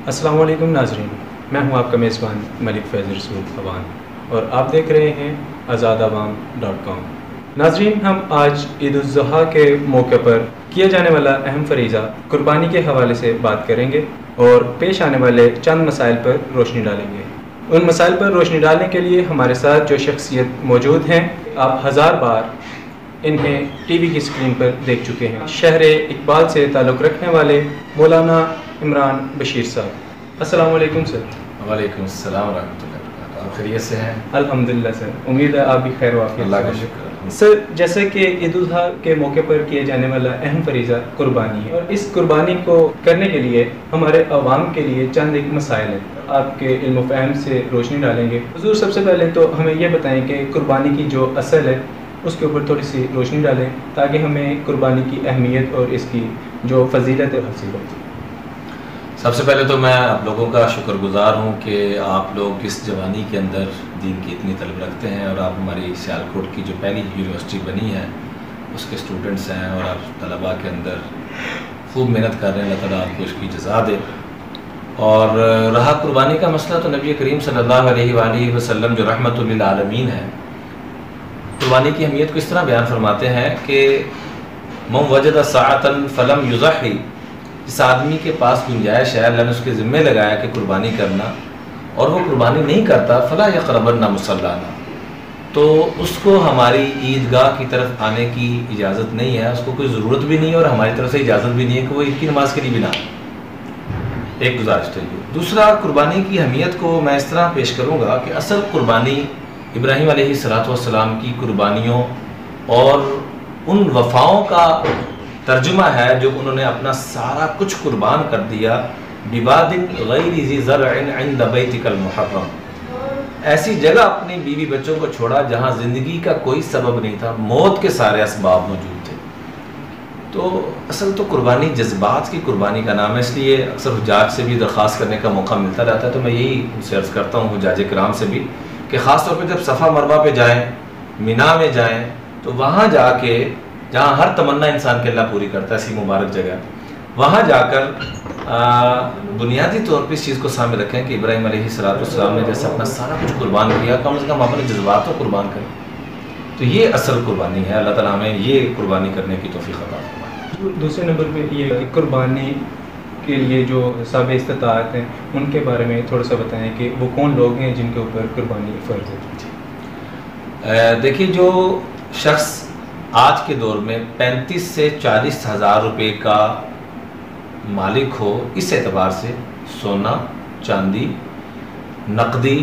السلام علیکم ناظرین، میں ہوں آپ کا میزبان ملک فیض رسول عوان اور آپ دیکھ رہے ہیں azadawam.com۔ ناظرین، ہم آج عید الاضحیٰ کے موقع پر کیا جانے والا اہم فریضہ قربانی کے حوالے سے بات کریں گے اور پیش آنے والے چند مسائل پر روشنی ڈالیں گے۔ ان مسائل پر روشنی ڈالنے کے لیے ہمارے ساتھ جو شخصیت موجود ہیں، آپ ہزار بار انہیں ٹی وی کی اسکرین پر دیکھ چکے ہیں۔ شہر اقبال سے تعلق رکھنے والے مولانا عمران بشیر صاحب، السلام علیکم سر۔ وعلیکم السلام ورحمۃ اللہ وبرکاتہ۔ آپ خیریت سے ہیں؟ الحمدللہ سر، امید ہے آپ بھی خیر وعافیت سے۔ اللہ کا شکر۔ سر، جیسے کہ عید الاضحیٰ کے موقع پر کیے جانے والا اہم فریضہ قربانی ہے، اور اس قربانی کو کرنے کے لیے ہمارے عوام کے لیے چند ایک مسائل ہیں، آپ کے علم و فہم سے روشنی ڈالیں گے۔ حضور، سب سے پہلے تو ہمیں یہ بتائیں کہ قربانی کی جو اصل ہے اس کے اوپر تھوڑی سی روشنی ڈالیں تاکہ ہمیں قربانی کی اہمیت اور اس کی جو فضیلت ہے حاصل ہو۔ سب سے پہلے تو میں آپ لوگوں کا شکر گزار ہوں کہ آپ لوگ اس جوانی کے اندر دین کی اتنی طلب رکھتے ہیں، اور آپ ہماری سیالکوٹ کی جو پہلی یونیورسٹی بنی ہے اس کے اسٹوڈنٹس ہیں، اور آپ طلباء کے اندر خوب محنت کر رہے ہیں۔ اللہ تعالیٰ آپ کو اس کی جزا دے۔ اور رہا قربانی کا مسئلہ، تو نبی کریم صلی اللہ علیہ وآلہ وسلم جو رحمت للعالمین ہے، قربانی کی اہمیت کو اس طرح بیان فرماتے ہیں کہ من وجد ساعۃ فلم یضحی، جس آدمی کے پاس گنجائش ہے، اللہ نے اس کے ذمہ لگایا کہ قربانی کرنا، اور وہ قربانی نہیں کرتا، فلا یقربن مصلانا، تو اس کو ہماری عیدگاہ کی طرف آنے کی اجازت نہیں ہے، اس کو کوئی ضرورت بھی نہیں ہے، اور ہماری طرف سے اجازت بھی نہیں ہے کہ وہ عید کی نماز کے لیے بھی نہ آئے۔ ایک گزارش تو یہ۔ دوسرا، قربانی کی اہمیت کو میں اس طرح پیش کروں گا کہ اصل قربانی ابراہیم علیہ السلام کی قربانیوں اور ان وفاؤں کا ترجمہ ہے جو انہوں نے اپنا سارا کچھ قربان کر دیا۔ بواد غیر ذی زرع عند بیتک المحرم، ایسی جگہ اپنی بیوی بچوں کو چھوڑا جہاں زندگی کا کوئی سبب نہیں تھا، موت کے سارے اسباب موجود تھے۔ تو اصل تو قربانی جذبات کی قربانی کا نام ہے، اس لیے اکثر حجاج سے بھی درخواست کرنے کا موقع ملتا رہتا ہے، تو میں یہی ان سے عرض کرتا ہوں حجاج کرام سے بھی کہ خاص طور پہ جب صفا مروہ پہ جائیں، مینا میں جائیں، تو وہاں جا کے جہاں ہر تمنا انسان کے اللہ پوری کرتا ہے، ایسی مبارک جگہ، وہاں جا کر بنیادی طور پہ اس چیز کو سامنے رکھیں کہ ابراہیم علیہ السلام نے جیسے اپنا سارا کچھ قربان کیا، کم از کم اپنے جذبات کو قربان کریں۔ تو یہ اصل قربانی ہے۔ اللہ تعالیٰ ہمیں یہ قربانی کرنے کی توفیق عطا فرمائے۔ دوسرے نمبر پہ یہ کہ قربانی کے لیے جو حساب استطاعت ہیں ان کے بارے میں تھوڑا سا بتائیں کہ وہ کون لوگ ہیں جن کے اوپر قربانی فرض ہے۔ دیکھیے، جو شخص آج کے دور میں 35 سے 40 ہزار روپے کا مالک ہو، اس اعتبار سے سونا چاندی، نقدی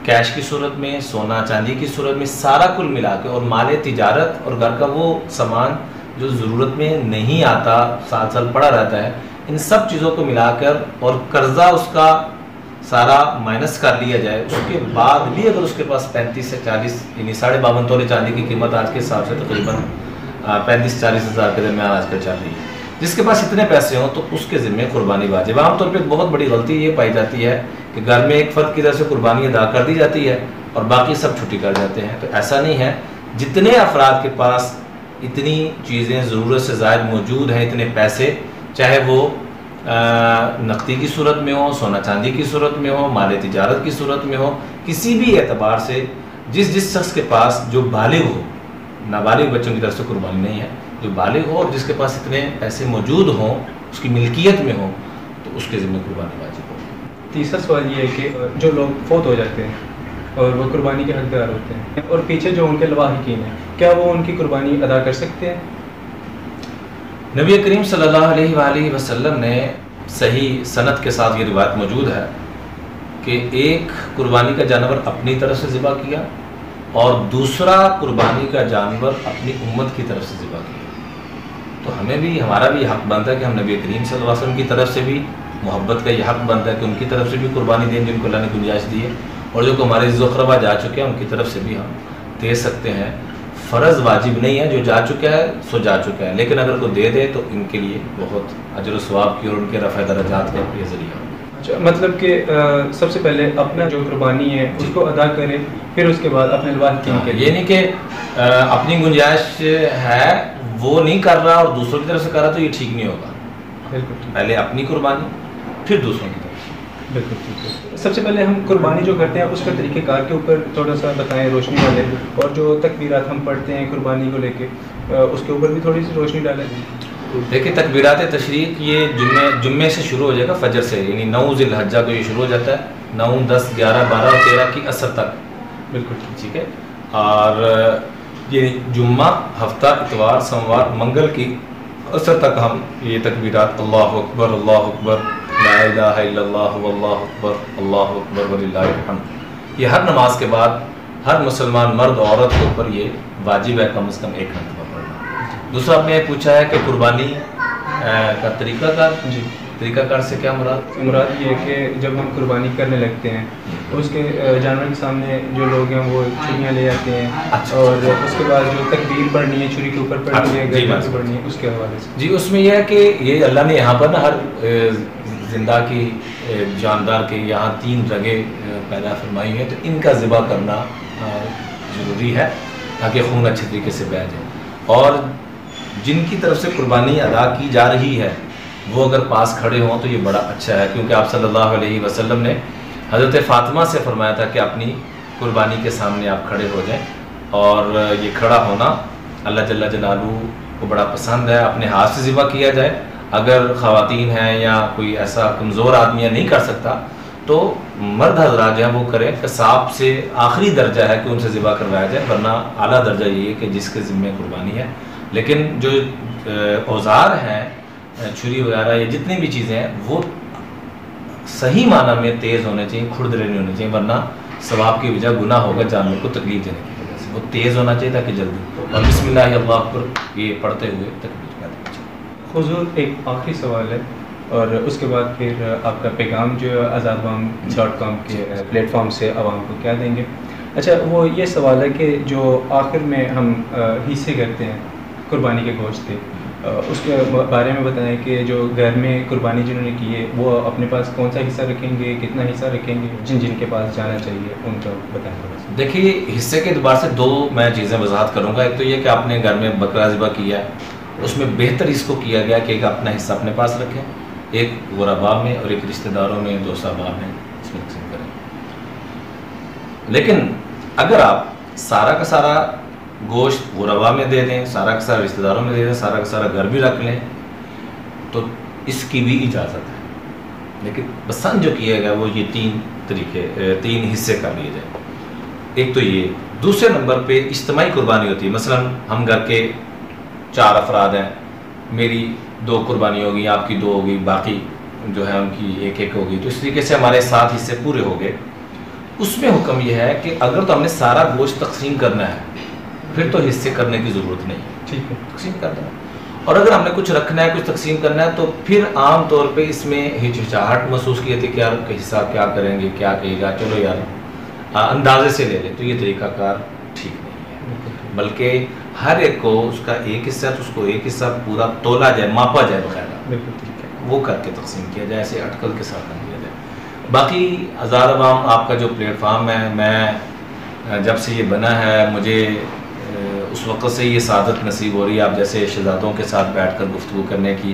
کیش کی صورت میں، سونا چاندی کی صورت میں، سارا کل ملا کے، اور مال تجارت اور گھر کا وہ سامان جو ضرورت میں نہیں آتا، سال سال پڑا رہتا ہے، ان سب چیزوں کو ملا کر اور قرضہ اس کا سارا مائنس کر لیا جائے، اس کے بعد بھی اگر اس کے پاس 35 سے 40 یعنی 52.5 تولے چاندی کی قیمت آج کے حساب سے تقریباً 35-40 ہزار کے درمیان آج کل چل رہی ہے، جس کے پاس اتنے پیسے ہوں تو اس کے ذمہ قربانی واجب۔ عام طور پہ ایک بہت بڑی غلطی یہ پائی جاتی ہے کہ گھر میں ایک فرد کی طرف سے قربانی ادا کر دی جاتی ہے اور باقی سب چھٹی کر جاتے ہیں، تو ایسا نہیں ہے۔ جتنے افراد کے پاس اتنی چیزیں ضرورت سے زائد موجود ہیں، اتنے پیسے، چاہے وہ نقدی کی صورت میں ہو، سونا چاندی کی صورت میں ہو، مال تجارت کی صورت میں ہو، کسی بھی اعتبار سے جس شخص کے پاس جو بالغ ہو، نابالغ بچوں کی طرف سے قربانی نہیں ہے، جو بالغ ہو اور جس کے پاس اتنے پیسے موجود ہوں، اس کی ملکیت میں ہوں، تو اس کے ذمہ قربانی واجب ہو۔ تیسرا سوال یہ ہے کہ جو لوگ فوت ہو جاتے ہیں اور وہ قربانی کے حقدار ہوتے ہیں، اور پیچھے جو ان کے لواحقین ہیں، کیا وہ ان کی قربانی ادا کر سکتے ہیں؟ نبی کریم صلی اللہ علیہ وآلہ وسلم نے صحیح سند کے ساتھ یہ روایت موجود ہے کہ ایک قربانی کا جانور اپنی طرف سے ذبح کیا اور دوسرا قربانی کا جانور اپنی امت کی طرف سے ذبح کیا، تو ہمیں بھی، ہمارا بھی حق بنتا ہے کہ ہم نبی کریم صلی اللہ علیہ وسلم کی طرف سے بھی محبت کا یہ حق بنتا ہے کہ ان کی طرف سے بھی قربانی دیں جن کو اللہ نے گنجائش دی ہے، اور جو ہمارے عزیز و اقربا جا چکے ہیں ان کی طرف سے بھی ہم دے سکتے ہیں۔ فرض واجب نہیں ہے، جو جا چکا ہے سو جا چکا ہے، لیکن اگر کوئی دے دے تو ان کے لیے بہت اجر و ثواب کی اور ان کے رفع درجات کا یہ ذریعہ ہو۔ اچھا، مطلب کہ سب سے پہلے اپنا جو قربانی ہے اس کو ادا کرے، پھر اس کے بعد اپنے لواحقین کے لیے۔ یہ نہیں کہ اپنی گنجائش ہے وہ نہیں کر رہا اور دوسروں کی طرف سے کر رہا، تو یہ ٹھیک نہیں ہوگا۔ بالکل، پہلے اپنی قربانی، پھر دوسروں کی طرف سے۔ بالکل ٹھیک ہے. سب سے پہلے ہم قربانی جو کرتے ہیں اس کا طریقہ کار کے اوپر تھوڑا سا بتائیں روشنی ڈالیں, اور جو تکبیرات ہم پڑھتے ہیں قربانی کو لے کے اس کے اوپر بھی تھوڑی سی روشنی ڈالیں. دیکھیں تکبیرات تشریق یہ جمعے سے شروع ہو جائے گا, فجر سے, یعنی 9 ذی الحجہ کو یہ شروع ہو جاتا ہے, 9, 10, 11, 12 اور 13 کی عصر تک. بالکل ٹھیک ہے. اور یہ جمعہ, ہفتہ, اتوار, سوموار, منگل کی عصر تک ہم یہ تکبیرات اللہ اکبر اللہ اکبر لا الہ الا اللہ واللہ اکبر اللہ اکبر وللہ الحمد, یہ ہر نماز کے بعد ہر مسلمان مرد عورت کے اوپر یہ واجب ہے کم از کم 1 مرتبہ پڑھنا. دوسرا آپ نے یہ پوچھا ہے کہ قربانی کا طریقہ کار. جی, طریقہ کار سے کیا مراد یہ ہے کہ جب ہم قربانی کرنے لگتے ہیں اس کے جانور کے سامنے جو لوگ ہیں وہ چھریاں لے آتے ہیں, اور اس کے بعد جو تکبیر پڑھنی ہے چھری کے اوپر پڑھنی ہے, گردن سے پڑھنی ہے, اس کے حوالے سے. جی, اس میں یہ ہے کہ یہ اللہ نے یہاں پر نا ہر زندہ کی جاندار کے یہاں 3 رگیں پیدا فرمائی ہیں, تو ان کا ذبح کرنا ضروری ہے تاکہ خون اچھے طریقے سے بہہ جائے. اور جن کی طرف سے قربانی ادا کی جا رہی ہے وہ اگر پاس کھڑے ہوں تو یہ بڑا اچھا ہے, کیونکہ آپ صلی اللہ علیہ وسلم نے حضرت فاطمہ سے فرمایا تھا کہ اپنی قربانی کے سامنے آپ کھڑے ہو جائیں, اور یہ کھڑا ہونا اللہ جل جلالہ کو بڑا پسند ہے. اپنے ہاتھ سے ذبح کیا جائے, اگر خواتین ہیں یا کوئی ایسا کمزور آدمی نہیں کر سکتا تو مرد حضرات جو ہے وہ کریں. قصاب سے آخری درجہ ہے کہ ان سے ذبح کروایا جائے, ورنہ اعلیٰ درجہ یہ ہے کہ جس کے ذمے قربانی ہے. لیکن جو اوزار ہیں, چھری وغیرہ یا جتنی بھی چیزیں ہیں, وہ صحیح معنی میں تیز ہونے چاہیے, کھردرے نہیں ہونے چاہیے, ورنہ ثواب کی وجہ گناہ ہوگا جانور کو تکلیف دینے کی وجہ سے. وہ تیز ہونا چاہیے تاکہ جلدی, اور بسم اللہ اللہ اکبر یہ پڑھتے ہوئے تکبیر کرنا چاہیے. حضور ایک آخری سوال ہے, اور اس کے بعد پھر آپ کا پیغام جو azadbam.com کے پلیٹ فارم سے عوام کو کیا دیں گے. اچھا, وہ یہ سوال ہے کہ جو آخر میں ہم حصے کرتے ہیں قربانی کے گوشت کے, اس کے بارے میں بتائیں کہ جو گھر میں قربانی جنہوں نے کی ہے وہ اپنے پاس کون سا حصہ رکھیں گے, کتنا حصہ رکھیں گے, جن کے پاس جانا چاہیے ان کا بتائیں. دیکھیے, حصے کے اعتبار سے 2 میں چیزیں وضاحت کروں گا. ایک تو یہ کہ آپ نے گھر میں بکرا ذبح کیا ہے, اس میں بہتر اس کو کیا گیا کہ ایک اپنا حصہ اپنے پاس رکھیں, ایک غرباء میں اور ایک رشتہ داروں میں, دوست احباب میں اس میں تقسیم کریں. لیکن اگر آپ سارا کا سارا گوشت غرباء میں دے دیں, سارا کا سارا رشتہ داروں میں دے دیں, سارا کا سارا گھر بھی رکھ لیں, تو اس کی بھی اجازت ہے. لیکن پسند جو کیا گیا وہ یہ 3 حصے کر لیے جائیں. ایک تو یہ. دوسرے نمبر پہ اجتماعی قربانی ہوتی ہے. مثلا ہم گھر کے 4 افراد ہیں, میری 2 قربانی ہوگی, آپ کی 2 ہوگی, باقی جو ہے ان کی 1 ہوگی, تو اس طریقے سے ہمارے 7 حصے پورے ہو گئے. اس میں حکم یہ ہے کہ اگر تو ہم نے سارا گوشت تقسیم کرنا ہے پھر تو حصے کرنے کی ضرورت نہیں, ٹھیک ہے, تقسیم کر دینا. اور اگر ہم نے کچھ رکھنا ہے, کچھ تقسیم کرنا ہے, تو پھر عام طور پہ اس میں ہچکچاہٹ محسوس کی جاتی ہے کہ یار حصہ کیا کریں گے, کیا کہے گا, چلو یار اندازے سے لے لیں. تو یہ طریقہ کار ٹھیک نہیں ہے, بلکہ ہر ایک کو اس کا 1 حصہ ہے تو اس کو 1 حصہ پورا تولا جائے, ماپا جائے باقاعدہ, وہ کر کے تقسیم کیا جائے, ایسے اٹکل کے ساتھ نہ کیا جائے. باقی azadbam آپ کا جو پلیٹ فارم ہے, میں جب سے یہ بنا ہے مجھے اس وقت سے یہ سعادت نصیب ہو رہی ہے آپ جیسے شہزادوں کے ساتھ بیٹھ کر گفتگو کرنے کی,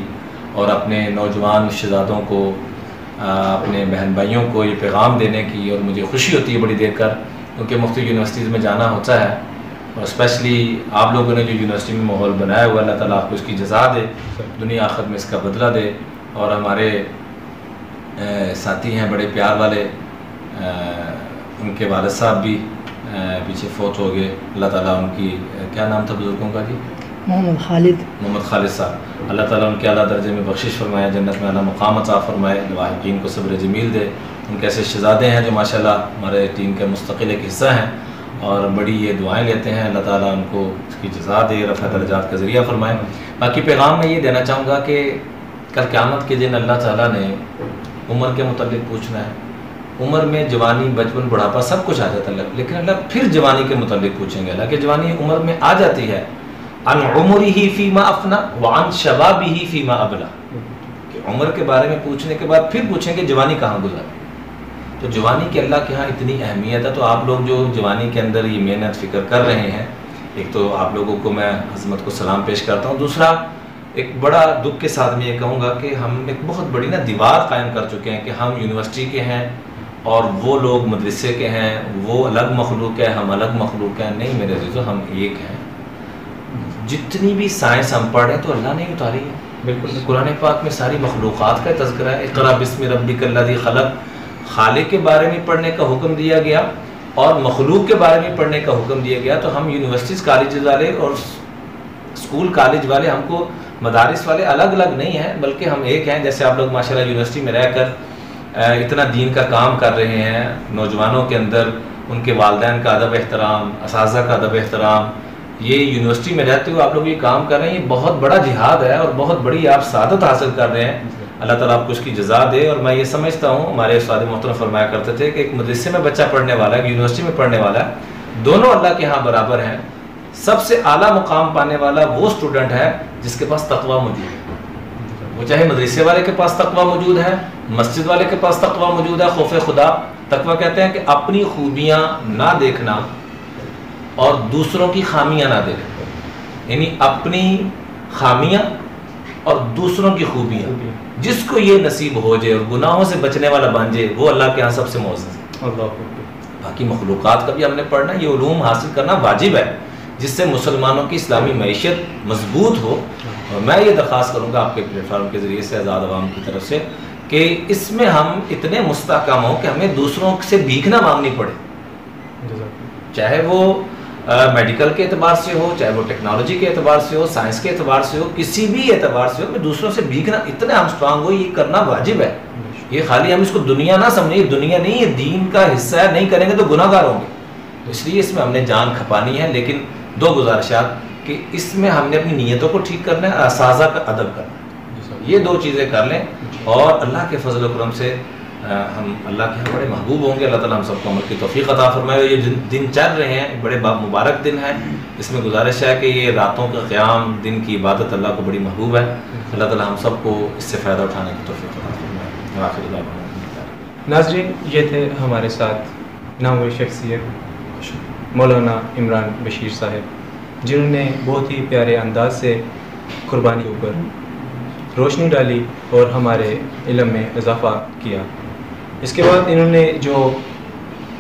اور اپنے نوجوان شہزادوں کو, اپنے بہن بھائیوں کو یہ پیغام دینے کی. اور مجھے خوشی ہوتی ہے بڑی دیر کر, کیونکہ مختلف یونیورسٹیز میں جانا ہوتا ہے, اور اسپیشلی آپ لوگوں نے جو یونیورسٹی میں ماحول بنایا ہوا, اللہ تعالیٰ آپ کو اس کی جزا دے, دنیا آخرت میں اس کا بدلہ دے. اور ہمارے ساتھی ہیں بڑے پیار والے, ان کے والد صاحب بھی پیچھے فوت ہو گئے, اللہ تعالیٰ ان کی, کیا نام تھا بزرگوں کا جی؟ محمد خالد صاحب. اللہ تعالیٰ ان کے اعلیٰ درجے میں بخشش فرمائے, جنت میں اعلیٰ مقام عطا فرمائے, لاحقین کو صبر جمیل دے. ان کے ایسے شہزادے ہیں جو ماشاءاللہ ہمارے ٹیم کے مستقل ایک حصہ ہیں, اور بڑی یہ دعائیں لیتے ہیں, اللہ تعالیٰ ان کو اس کی جزا دے, رفع درجات کا ذریعہ فرمائے. باقی پیغام میں یہ دینا چاہوں گا کہ کل قیامت کے دن اللہ تعالیٰ نے عمر کے متعلق پوچھنا ہے. عمر میں جوانی, بچپن, بڑھاپا سب کچھ آ جاتا ہے, لیکن اللہ پھر جوانی کے متعلق پوچھیں گے. اللہ کہ جوانی عمر میں آ جاتی ہے, عن عمرہ فیما افنا وعن شبابہ فیما ابلا, کہ عمر کے بارے میں پوچھنے کے بعد پھر پوچھیں کہ جوانی کہاں گزاری. تو جوانی کی اللہ کے ہاں اتنی اہمیت ہے. تو آپ لوگ جو جوانی کے اندر یہ محنت فکر کر رہے ہیں, ایک تو آپ لوگوں کو میں عظمت کو سلام پیش کرتا ہوں. دوسرا ایک بڑا دکھ کے ساتھ میں یہ کہوں گا کہ ہم ایک بہت بڑی دیوار قائم کر چکے ہیں کہ ہم یونیورسٹی کے ہیں اور وہ لوگ مدرسے کے ہیں، وہ الگ مخلوق ہے، ہم الگ مخلوق ہیں۔ نہیں میرے عزیزو، ہم ایک ہیں۔ جتنی بھی سائنس ہم پڑھ رہے ہیں تو اللہ نے اتاری ہے۔ بالکل قرآن پاک میں ساری مخلوقات کا تذکرہ ہے۔ اقرا بسم ربک الذی خلق، خالق کے بارے میں پڑھنے کا حکم دیا گیا اور مخلوق کے بارے میں پڑھنے کا حکم دیا گیا۔ تو ہم یونیورسٹیز کالجز والے اور اسکول کالج والے، ہم کو مدارس والے الگ الگ نہیں ہیں، بلکہ ہم ایک ہیں۔ جیسے آپ لوگ ماشاءاللہ یونیورسٹی میں رہ کر اتنا دین کا کام کر رہے ہیں، نوجوانوں کے اندر ان کے والدین کا ادب احترام، اساتذہ کا ادب احترام، یہ یونیورسٹی میں رہتے ہوئے آپ لوگ یہ کام کر رہے ہیں، یہ بہت بڑا جہاد ہے اور بہت بڑی آپ سعادت حاصل کر رہے ہیں۔ اللہ تعالیٰ آپ کو اس کی جزا دے۔ اور میں یہ سمجھتا ہوں، ہمارے استاد محترم فرمایا کرتے تھے کہ ایک مدرسے میں بچہ پڑھنے والا ہے، ایک یونیورسٹی میں پڑھنے والا ہے، دونوں اللہ کے ہاں برابر ہیں۔ سب سے اعلیٰ مقام پانے والا وہ اسٹوڈنٹ ہے جس کے پاس تقویٰ موجود ہے، وہ چاہے مدرسے والے کے پاس تقویٰ موجود ہے، مسجد والے کے پاس تقویٰ موجود ہے۔ خوف خدا، تقویٰ کہتے ہیں کہ اپنی خوبیاں نہ دیکھنا اور دوسروں کی خامیاں نہ دیکھنا، یعنی اپنی خامیاں اور دوسروں کی خوبیاں۔ جس کو یہ نصیب ہو جائے اور گناہوں سے بچنے والا بن جائے، وہ اللہ کے ہاں سب سے معزز ہے۔ باقی مخلوقات کا بھی ہم نے پڑھنا، یہ علوم حاصل کرنا واجب ہے، جس سے مسلمانوں کی اسلامی معیشت مضبوط ہو۔ اور میں یہ درخواست کروں گا آپ کے پلیٹ فارم کے ذریعے سے آزاد عوام کی طرف سے کہ اس میں ہم اتنے مستحکم ہوں کہ ہمیں دوسروں سے بھیک نہ مانگنی پڑے، چاہے وہ میڈیکل کے اعتبار سے ہو، چاہے وہ ٹیکنالوجی کے اعتبار سے ہو، سائنس کے اعتبار سے ہو، کسی بھی اعتبار سے ہو، میں دوسروں سے بھیگنا، اتنے ہم اسٹرانگ ہو، یہ کرنا واجب ہے۔ یہ خالی ہم اس کو دنیا نہ سمجھیں، یہ دنیا نہیں، یہ دین کا حصہ ہے، نہیں کریں گے تو گناہ گار ہوں گے۔ تو اس لیے اس میں ہم نے جان کھپانی ہے، لیکن دو گزارشات کہ اس میں ہم نے اپنی نیتوں کو ٹھیک کرنا ہے، اساتذہ کا ادب کرنا ہے، یہ دو چیزیں کر لیں اور اللہ کے فضل و کرم سے ہم اللہ کے یہاں بڑے محبوب ہوں گے۔ اللہ تعالیٰ ہم سب کو عمل کی توفیق عطا فرمائے۔ یہ دن چل رہے ہیں، بڑے مبارک دن ہیں، اس میں گزارش ہے کہ یہ راتوں کا قیام، دن کی عبادت اللہ کو بڑی محبوب ہے۔ اللہ تعالیٰ ہم سب کو اس سے فائدہ اٹھانے کی توفیق عطا فرمائے۔ ناظرین، یہ تھے ہمارے ساتھ نامور شخصیت مولانا عمران بشیر صاحب، جنہوں نے بہت ہی پیارے انداز سے قربانی کے اوپر روشنی ڈالی اور ہمارے علم میں اضافہ کیا۔ اس کے بعد انہوں نے جو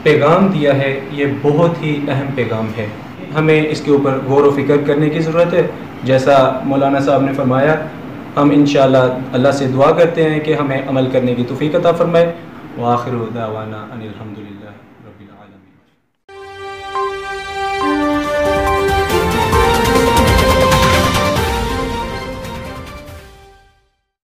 پیغام دیا ہے یہ بہت ہی اہم پیغام ہے، ہمیں اس کے اوپر غور و فکر کرنے کی ضرورت ہے۔ جیسا مولانا صاحب نے فرمایا، ہم انشاءاللہ اللہ سے دعا کرتے ہیں کہ ہمیں عمل کرنے کی توفیق عطا فرمائے۔ وآخر دعوانا ان الحمدللہ۔